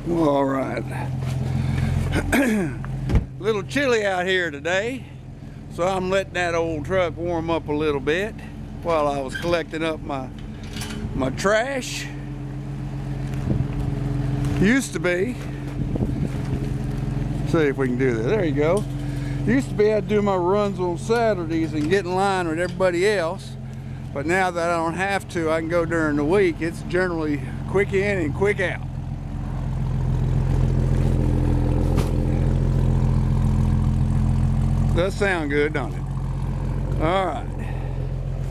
Well, all right. A little chilly out here today, so I'm letting that old truck warm up a little bit while I was collecting up my trash. Used to be, see if we can do that. There you go. Used to be I'd do my runs on Saturdays and get in line with everybody else, but now that I don't have to, I can go during the week. It's generally quick in and quick out. Does sound good, don't it? All right.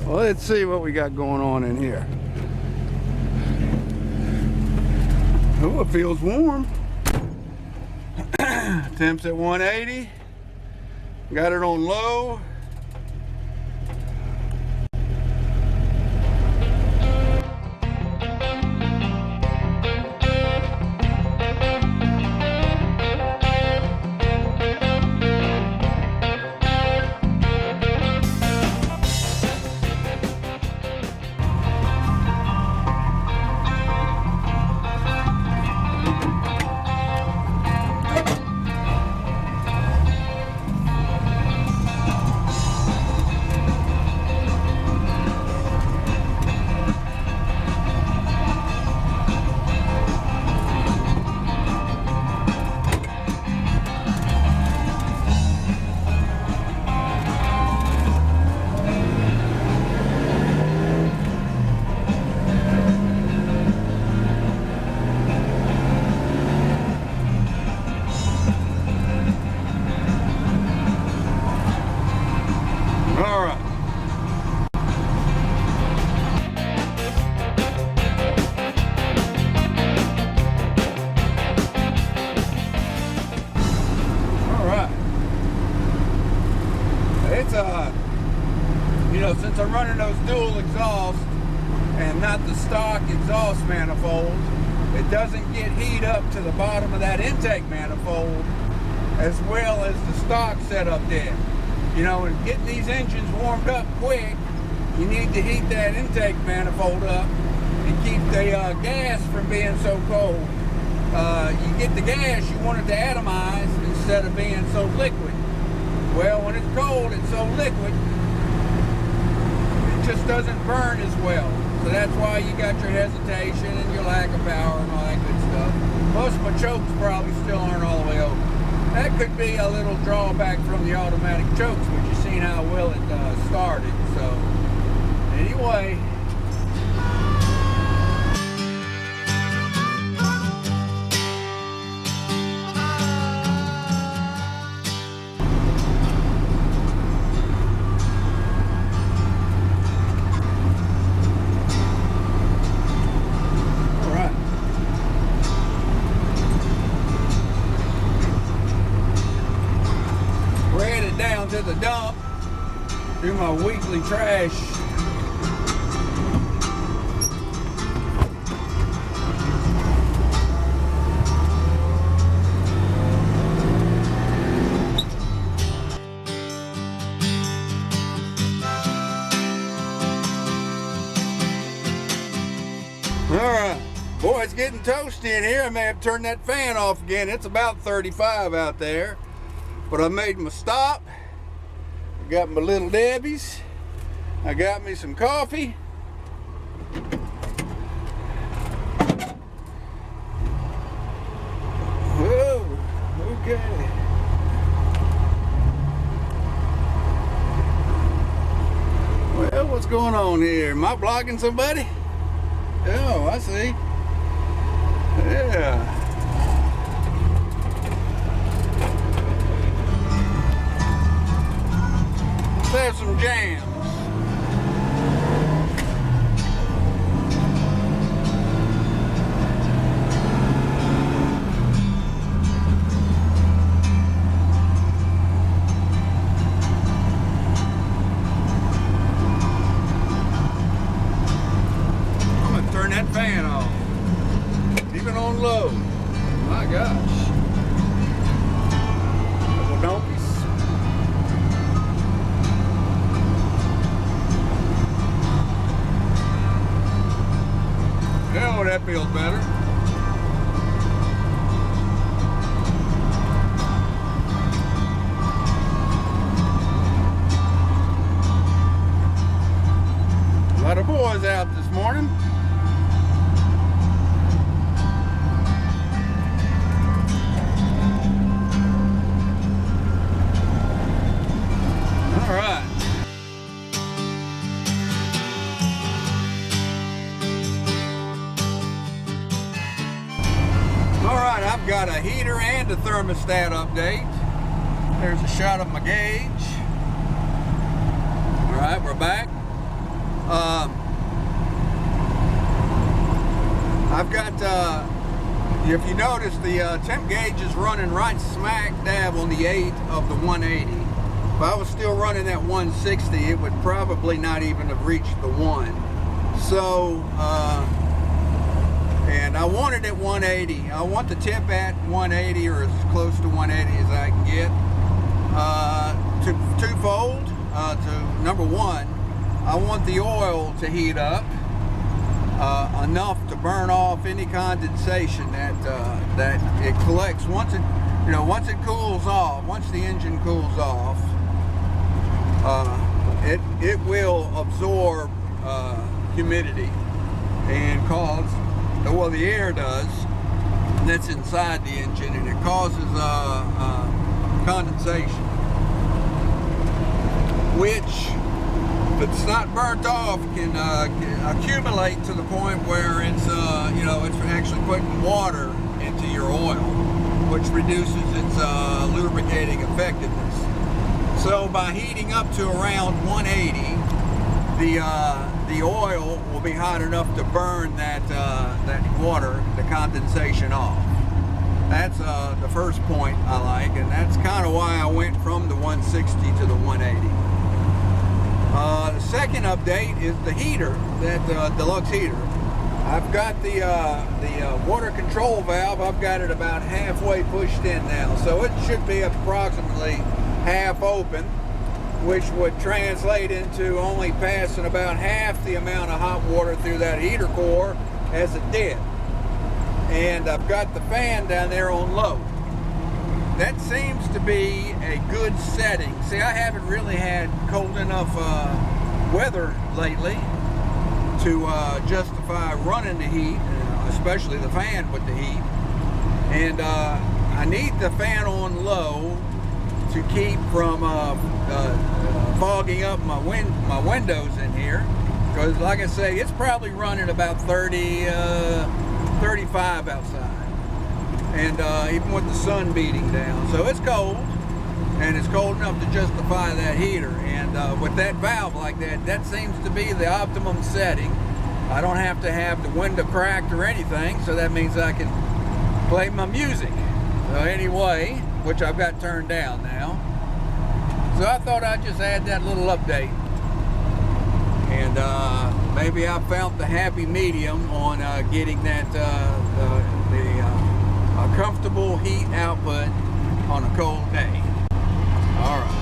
Well, let's see what we got going on in here. Oh, it feels warm. Temps at 180. Got it on low. Since I'm running those dual exhausts and not the stock exhaust manifold, it doesn't get heat up to the bottom of that intake manifold as well as the stock setup did. You know, and getting these engines warmed up quick, you need to heat that intake manifold up and keep the gas from being so cold. You get the gas, you want it to atomize instead of being so liquid. Well, when it's cold, it's so liquid, just doesn't burn as well. So that's why you got your hesitation and your lack of power and all that good stuff. Most of my chokes probably still aren't all the way over. That could be a little drawback from the automatic chokes, but you've seen how well it started. So anyway, to the dump, do my weekly trash. All right, boy, it's getting toasty in here. I may have turned that fan off again. It's about 35 out there, but I made my stop. Got my little Debbie's. I got me some coffee. Whoa, okay. Well, what's going on here? Am I blocking somebody? Oh, I see. Yeah. Let's have some jams. I'm gonna turn that fan off. Even on low. My gosh. Couple donkeys. Oh, that feels better. I've got a heater and a thermostat update. There's a shot of my gauge. All right, we're back. I've got, if you notice, the temp gauge is running right smack dab on the 8 of the 180. If I was still running that 160, it would probably not even have reached the 1. So, and I want it at 180. I want the tip at 180 or as close to 180 as I can get. Twofold. To number one, I want the oil to heat up enough to burn off any condensation that it collects. Once it cools off, once the engine cools off, it will absorb humidity and cause, well, the air does, that's inside the engine, and it causes condensation, which, if it's not burnt off, can accumulate to the point where it's it's actually putting water into your oil, which reduces its lubricating effectiveness. So by heating up to around 180, the oil will be hot enough to burn that water, the condensation off. That's the first point I like, and that's kind of why I went from the 160 to the 180. The second update is the heater, that deluxe heater. I've got the water control valve. I've got it about halfway pushed in now, so it should be approximately half open, which would translate into only passing about half the amount of hot water through that heater core as it did. And I've got the fan down there on low. That seems to be a good setting. See, I haven't really had cold enough weather lately to justify running the heat, especially the fan with the heat. And I need the fan on low to keep from fogging up my windows in here, because like I say, it's probably running about 35 outside, and even with the sun beating down, so it's cold, and it's cold enough to justify that heater. And with that valve like that, that seems to be the optimum setting. I don't have to have the window cracked or anything, so that means I can play my music. So anyway, which I've got turned down now. So I thought I'd just add that little update. And maybe I found the happy medium on getting that a comfortable heat output on a cold day. All right.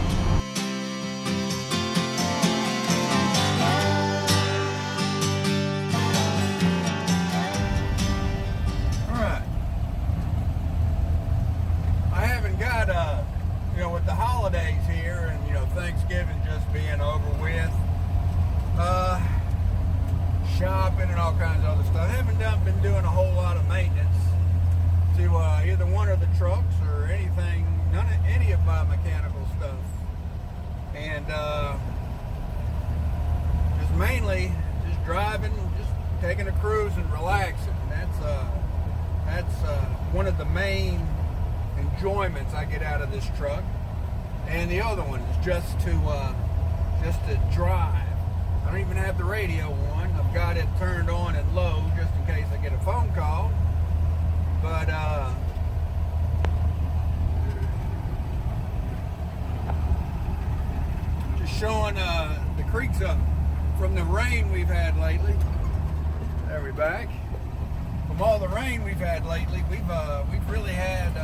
With the holidays here and Thanksgiving just being over with, shopping and all kinds of other stuff, I haven't been doing a whole lot of maintenance to either one of the trucks or anything, any of my mechanical stuff, and just mainly just driving, just taking a cruise and relaxing. That's one of the main enjoyments I get out of this truck. And the other one is just to drive. I don't even have the radio on. I've got it turned on and low just in case I get a phone call. But just showing the creeks up from the rain we've had lately. There we're back. From all the rain we've had lately, we've really had.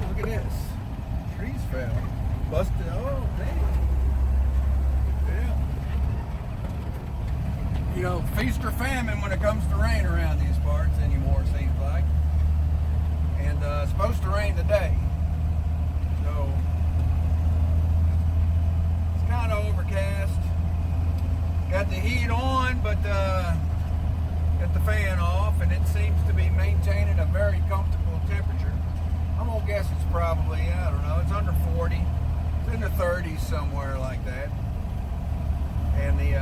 Look at this. Trees fell. Busted. Oh, man. Yeah. Feast or famine when it comes to rain around these parts anymore, it seems like. And it's supposed to rain today. So, it's kind of overcast. Got the heat on, but got the fan off, and it seems to be maintaining a very comfortable temperature. I'm gonna guess it's probably, I don't know, it's under 40. It's in the 30s somewhere like that. And the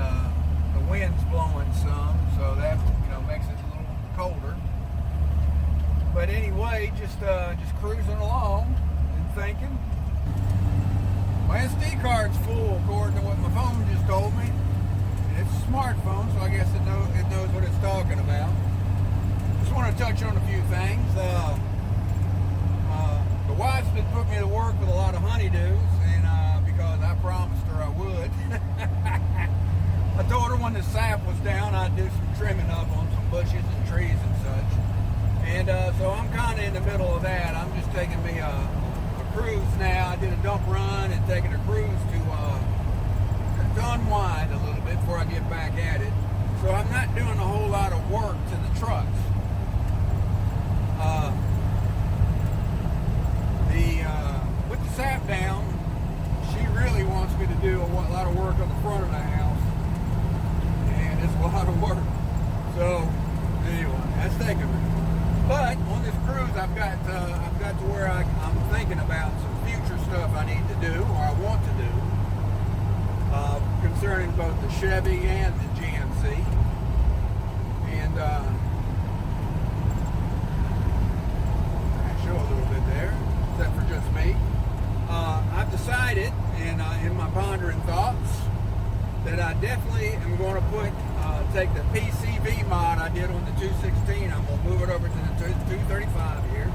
wind's blowing some, so that makes it a little colder. But anyway, just cruising along and thinking. My SD card's full according to what my phone just told me. It's a smartphone, so I guess it knows what it's talking about. Just want to touch on a few things. The wife's been putting me to work with a lot of honeydews, and because I promised her I would. I told her when the sap was down, I'd do some trimming up on some bushes and trees and such. And so I'm kind of in the middle of that. I'm just taking me a cruise now. I did a dump run and taking a cruise to unwind a little bit before I get back at it. So I'm not doing a whole lot of work to the trucks. With the sap down, she really wants me to do a lot of work on the front of the house, and it's a lot of work. So anyway, that's taking me. But on this cruise, I've got to where I'm thinking about some future stuff I need to do or I want to do concerning both the Chevy and the GMC. And I show a little bit there, except for just me. I've decided, and in my pondering thoughts, that I definitely am going to take the PCV mod I did on the 216. I'm going to move it over to the 235 here.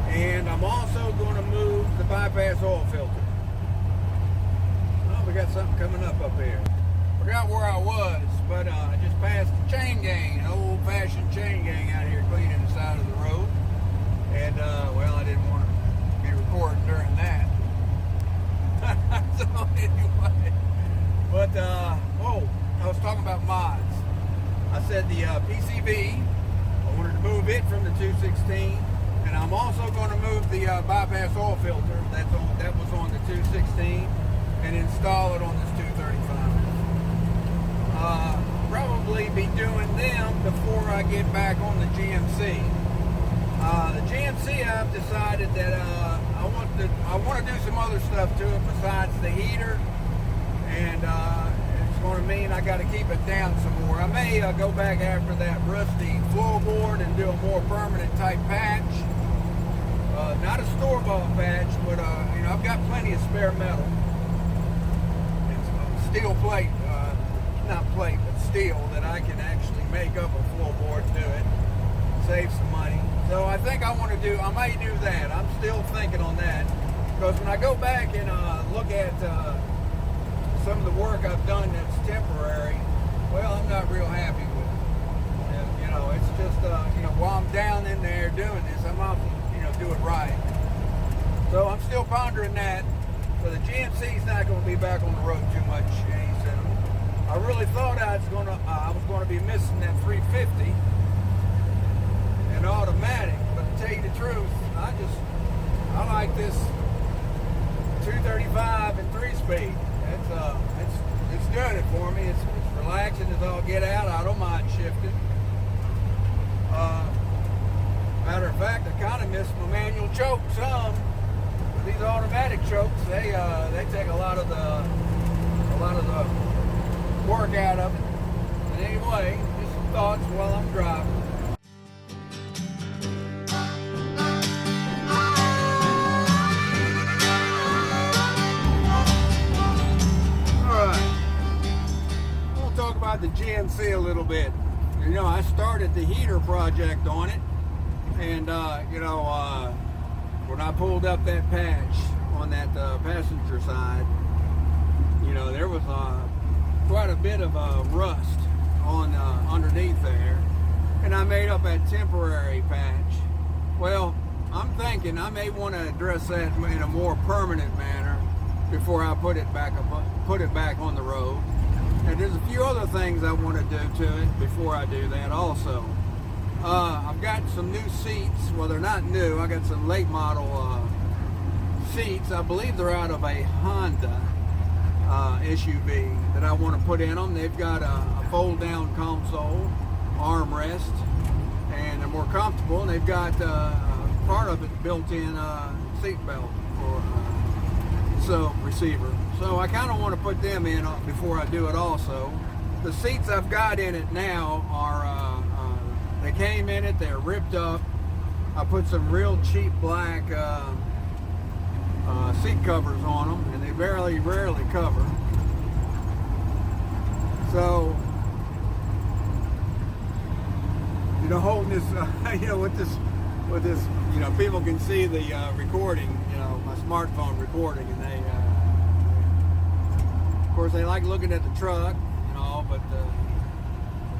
And I'm also going to move the bypass oil filter. Oh, we got something coming up here. Forgot where I was, but I just passed the chain gang, an old-fashioned chain gang out here cleaning the side of the road. And, well, I didn't want to be recording during that. So, anyway. But, I was talking about mods. I said the PCV, I wanted to move it from the 216, and I'm also going to move the bypass oil filter that was on the 216 and install it on this 235. Probably be doing them before I get back on the GMC. The GMC, I've decided that I want to do some other stuff to it besides the heater, and it's going to mean I got to keep it down some more. I may go back after that rusty floorboard and do a more permanent type patch. Not a store-bought patch, but I've got plenty of spare metal. It's steel plate, not plate, but steel that I can actually make up a floorboard to it, save some money. So I think I may do that. I'm still thinking on that, because when I go back and look at some of the work I've done that's temporary, well, I'm not real happy with it. And, it's just, while I'm down in there doing this, I'm out to, do it right. So I'm still pondering that. So the GMC's not going to be back on the road too much any soon. I really thought I was going to be missing that 350 and automatic, but to tell you the truth, I like this 235 and 3-speed. It's doing it for me. It's relaxing as all get out. I don't mind shifting. Matter of fact, I kind of miss my manual choke some. These automatic chokes, they take a lot of the work out of it. But anyway, just some thoughts while I'm driving. About the GMC a little bit. I started the heater project on it, and when I pulled up that patch on that passenger side, there was quite a bit of rust on underneath there, and I made up that temporary patch. Well, I'm thinking I may want to address that in a more permanent manner before I put it back on the road. And there's a few other things I want to do to it before I do that also. I've got some new seats. Well, they're not new. I got some late model seats. I believe they're out of a Honda SUV that I want to put in them. They've got a fold-down console, armrest, and they're more comfortable. And they've got part of it built-in seat belt for receiver. So I kind of want to put them in before I do it also. The seats I've got in it now are, they came in it, they're ripped up, I put some real cheap black seat covers on them, and they rarely cover. So, you know, holding this, you know, with this, you know, people can see the recording, you know, my smartphone recording, and they, of course, they like looking at the truck, you know, but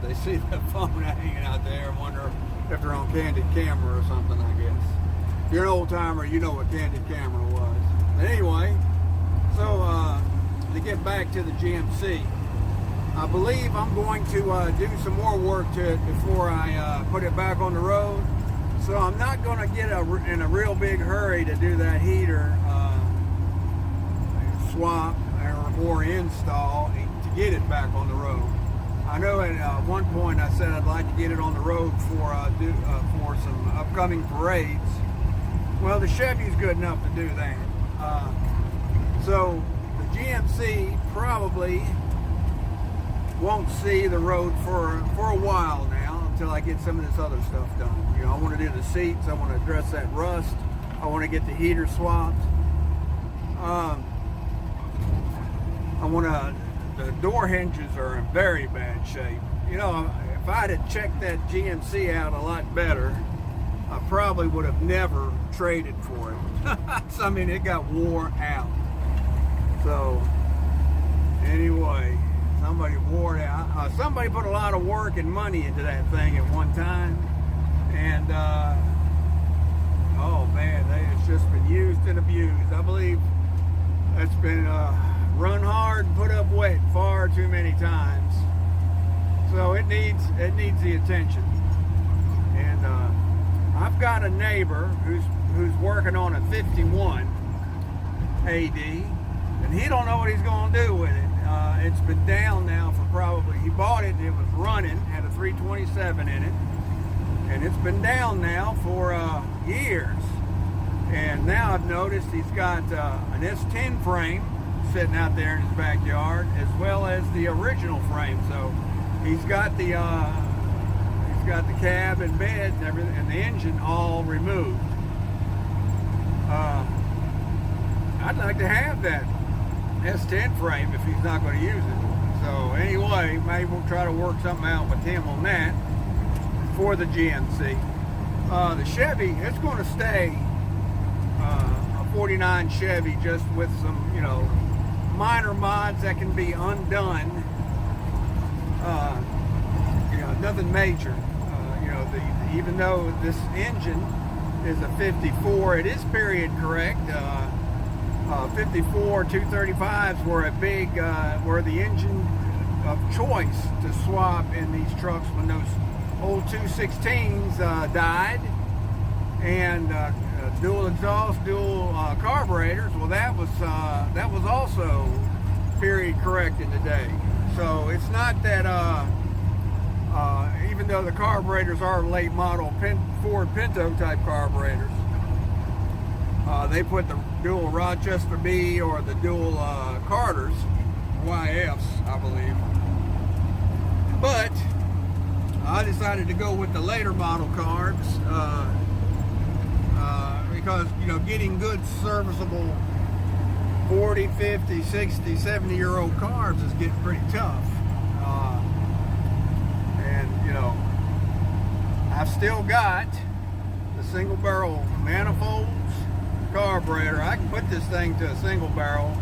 they see the phone hanging out there and wonder if they're on candid camera or something, I guess. If you're an old timer, you know what candid camera was. But anyway, so to get back to the GMC, I believe I'm going to do some more work to it before I put it back on the road. So I'm not going to get in a real big hurry to do that heater swap or install to get it back on the road. I know at one point I said I'd like to get it on the road for some upcoming parades. Well, the Chevy's good enough to do that. So the GMC probably won't see the road for a while now until I get some of this other stuff done. You know, I want to do the seats. I want to address that rust. I want to get the heater swapped. The door hinges are in very bad shape. You know, if I'd have checked that GMC out a lot better, I probably would have never traded for it. So, I mean, it got wore out. So, anyway, somebody wore it out. Somebody put a lot of work and money into that thing at one time. And, oh man, it's just been used and abused. I believe it's been run hard and put up wet far too many times. So it needs the attention. And I've got a neighbor who's working on a 51 AD, and he don't know what he's going to do with it. It's been down now for probably, he bought it, it was running, had a 327 in it, and it's been down now for years. And now I've noticed he's got an S10 frame sitting out there in his backyard, as well as the original frame. So he's got the cab and bed and everything, and the engine all removed. I'd like to have that S10 frame if he's not going to use it. So anyway, maybe we'll try to work something out with him on that for the GMC. The Chevy, it's going to stay a 49 Chevy, just with some, you know, minor mods that can be undone. You know, nothing major. You know, even though this engine is a 54, it is period correct. 54 235s were were the engine of choice to swap in these trucks when those old 216s died, and dual exhaust, dual carburetors. Well, that was also period corrected today. So it's not that even though the carburetors are late model Ford Pinto type carburetors, they put the dual Rochester B or the dual Carters, YFs, I believe. But I decided to go with the later model carbs because, you know, getting good serviceable 40, 50, 60, 70-year-old carbs is getting pretty tough. And, you know, I've still got the single barrel manifolds, carburetor. I can put this thing to a single barrel,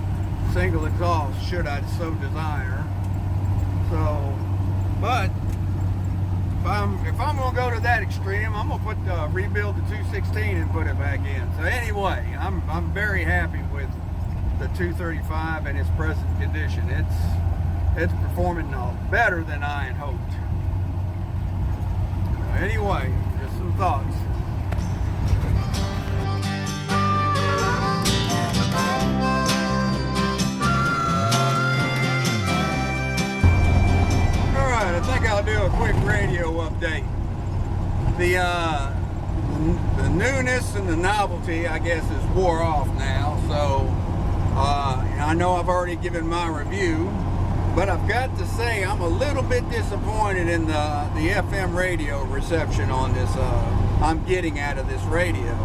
single exhaust, should I so desire. So, but if I'm gonna go to that extreme, I'm gonna rebuild the 216 and put it back in. So anyway, I'm very happy with the 235 in its present condition. It's performing better than I had hoped. Anyway, just some thoughts. Alright, I think I'll do a quick radio update. The newness and the novelty, I guess, is wore off now. So I know I've already given my review, but I've got to say I'm a little bit disappointed in the FM radio reception on this I'm getting out of this radio.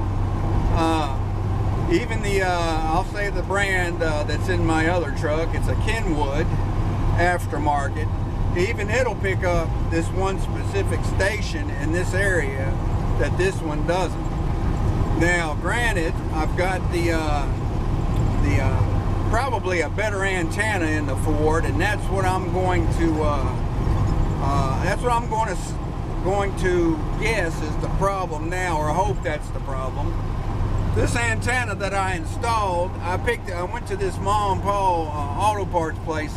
Even the, I'll say the brand that's in my other truck, it's a Kenwood aftermarket. Even it'll pick up this one specific station in this area that this one doesn't. Now, granted, I've got the probably a better antenna in the Ford, and that's what I'm going to going to guess is the problem now, or hope that's the problem. This antenna that I installed, I went to this Mom and Pa auto parts place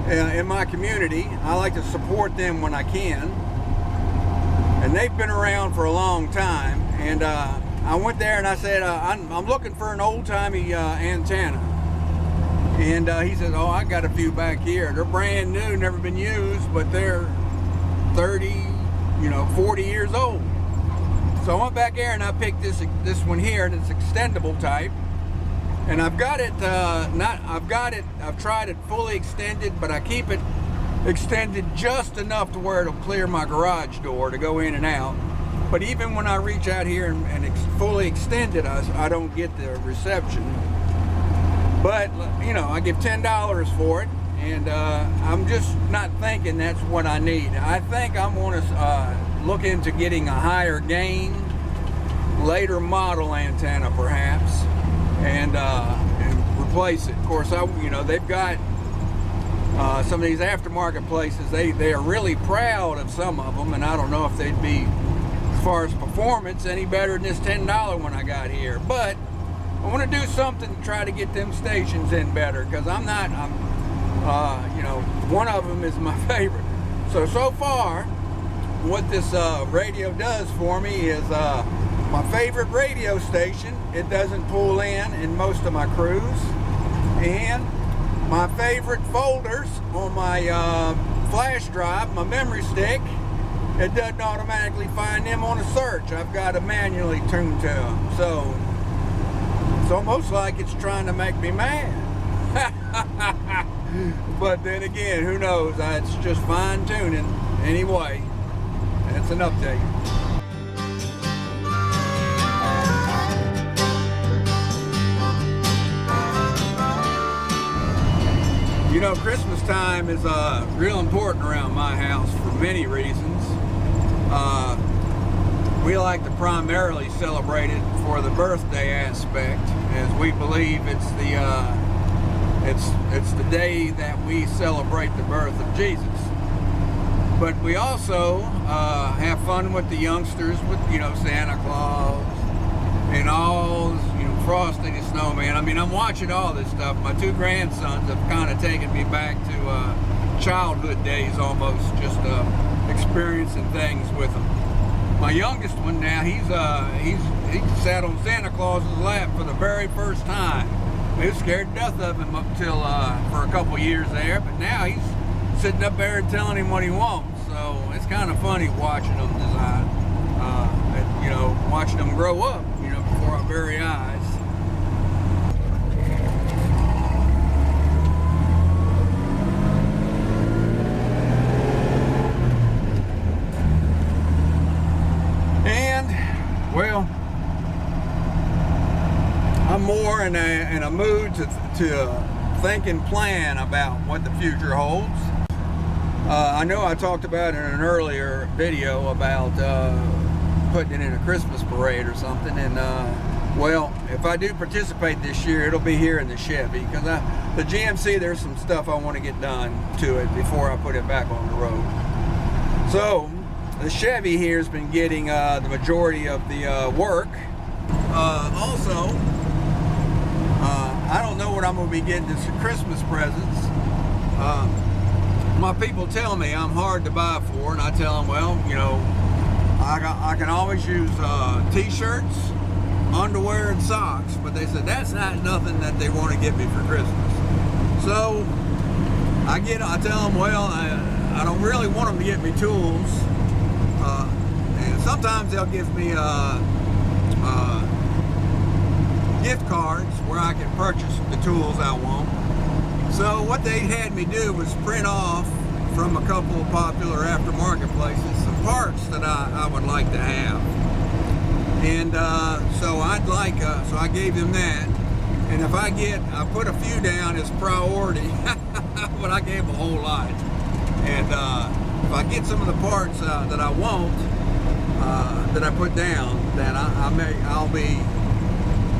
in my community. I like to support them when I can, and they've been around for a long time. And I went there and I said, I'm looking for an old-timey antenna. And he said, oh, I got a few back here. They're brand new, never been used, but they're 30, 40 years old. So I went back there and I picked this one here, and it's extendable type. And I've got it, I've tried it fully extended, but I keep it extended just enough to where it'll clear my garage door to go in and out. But even when I reach out here and fully extend it, I don't get the reception. But, I give $10 for it, and I'm just not thinking that's what I need. I think I'm going to look into getting a higher gain, later model antenna perhaps, and replace it. Of course, they've got some of these aftermarket places. They are really proud of some of them, and I don't know if they'd be, as far as performance, any better than this $10 one I got here. But I want to do something to try to get them stations in better, because one of them is my favorite. So far, what this radio does for me is my favorite radio station. It doesn't pull in most of my crews. And my favorite folders on my flash drive, my memory stick, it doesn't automatically find them on a search. I've got to manually tune to them. So it's almost like it's trying to make me mad. But then again, who knows? It's just fine tuning. Anyway, that's an update. Christmas time is real important around my house for many reasons. We like to primarily celebrate it for the birthday aspect, as we believe it's the day that we celebrate the birth of Jesus. But we also have fun with the youngsters, with Santa Claus and all, Frosty the Snowman. I mean, I'm watching all this stuff. My two grandsons have kind of taken me back to childhood days almost, just experiencing things with them. My youngest one now, he sat on Santa Claus's lap for the very first time. We were scared to death of him up till for a couple years there, but now he's sitting up there and telling him what he wants. So it's kind of funny watching them design, watching them grow up, before our very eyes. Well, I'm more in a mood to think and plan about what the future holds. I know I talked about in an earlier video about putting it in a Christmas parade or something, and well, if I do participate this year, it'll be here in the Chevy, because the GMC, there's some stuff I want to get done to it before I put it back on the road. So the Chevy here has been getting the majority of the work. Also, I don't know what I'm going to be getting as Christmas presents. My people tell me I'm hard to buy for, and I tell them, well, I can always use t-shirts, underwear, and socks, but they said that's not nothing that they want to get me for Christmas. So I tell them, well, I don't really want them to get me tools. And sometimes they'll give me gift cards where I can purchase the tools I want. So what they had me do was print off from a couple of popular aftermarket places some parts that I would like to have. And so so I gave him that. And if I put a few down as priority, but I gave him a whole lot. And if I get some of the parts that I want, that I put down, then I'll be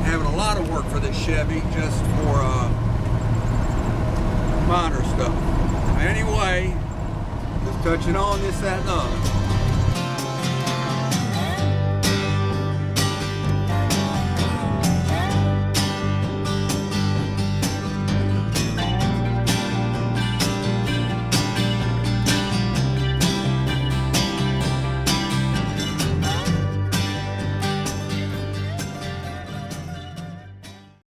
having a lot of work for this Chevy just for minor stuff. Anyway, just touching on this, that, and the other.